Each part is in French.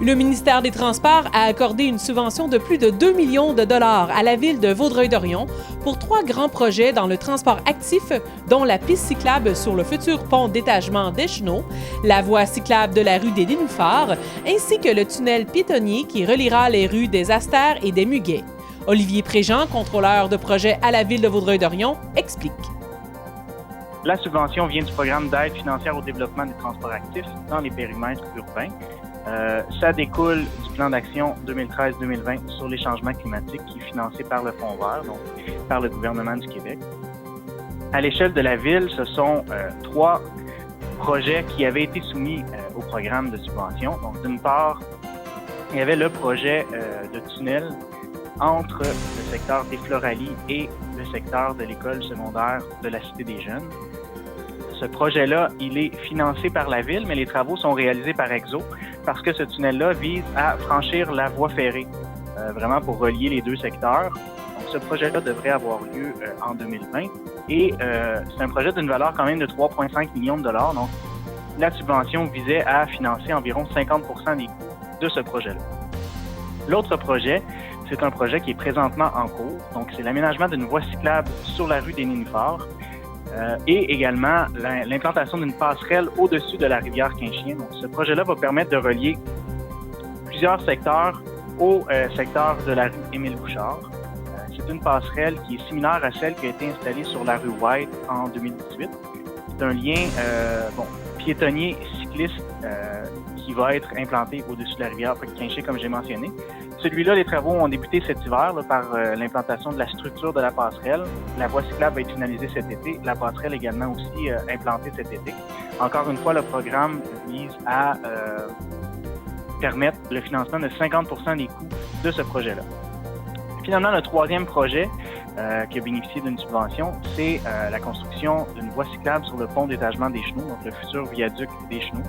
Le ministère des Transports a accordé une subvention de plus de 2 millions de dollars à la ville de Vaudreuil-Dorion pour 3 grands projets dans le transport actif, dont la piste cyclable sur le futur pont d'étagement d'Écheneaux, la voie cyclable de la rue des Nénuphars, ainsi que le tunnel piétonnier qui reliera les rues des Astères et des Muguets. Olivier Préjean, contrôleur de projet à la ville de Vaudreuil-Dorion, explique. La subvention vient du programme d'aide financière au développement des transports actifs dans les périmètres urbains. Ça découle du plan d'action 2013-2020 sur les changements climatiques qui est financé par le Fonds vert, donc par le gouvernement du Québec. À l'échelle de la ville, ce sont 3 projets qui avaient été soumis au programme de subvention. Donc, d'une part, il y avait le projet de tunnel entre le secteur des Floralies et le secteur de l'école secondaire de la Cité des Jeunes. Ce projet-là, il est financé par la ville, mais les travaux sont réalisés par EXO parce que ce tunnel-là vise à franchir la voie ferrée, vraiment pour relier les 2 secteurs. Donc, ce projet-là devrait avoir lieu en 2020 et c'est un projet d'une valeur quand même de 3,5 millions de dollars. Donc, la subvention visait à financer environ 50% des coûts de ce projet-là. L'autre projet, c'est un projet qui est présentement en cours. Donc, c'est l'aménagement d'une voie cyclable sur la rue des Nénuphars et également l'implantation d'une passerelle au-dessus de la rivière Quinchien. Donc, ce projet-là va permettre de relier plusieurs secteurs au secteur de la rue Émile-Bouchard. C'est une passerelle qui est similaire à celle qui a été installée sur la rue White en 2018. C'est un lien piétonnier cycliste qui va être implanté au-dessus de la rivière Quinchien, comme j'ai mentionné. Celui-là, les travaux ont débuté cet hiver par l'implantation de la structure de la passerelle. La voie cyclable va être finalisée cet été. La passerelle également aussi implantée cet été. Encore une fois, le programme vise à permettre le financement de 50% des coûts de ce projet-là. Finalement, le 3e projet qui a bénéficié d'une subvention, c'est la construction d'une voie cyclable sur le pont d'étagement d'Écheneaux, donc le futur viaduc d'Écheneaux.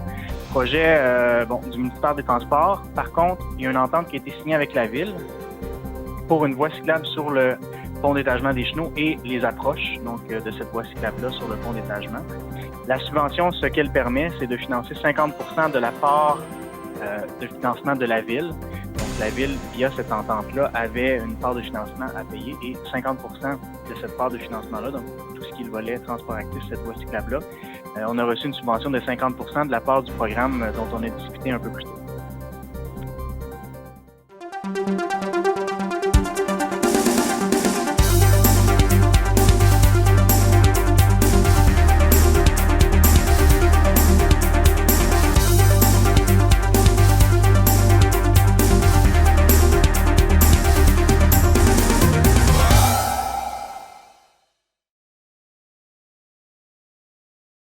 Projet du ministère des Transports. Par contre, il y a une entente qui a été signée avec la ville pour une voie cyclable sur le pont d'étagement d'Écheneaux et les approches de cette voie cyclable-là sur le pont d'étagement. La subvention, ce qu'elle permet, c'est de financer 50% de la part de financement de la ville. Donc, la ville, via cette entente-là, avait une part de financement à payer et 50% de cette part de financement-là, donc tout ce qui est le volet transport actif, cette voie cyclable-là, on a reçu une subvention de 50% de la part du programme dont on a discuté un peu plus tôt.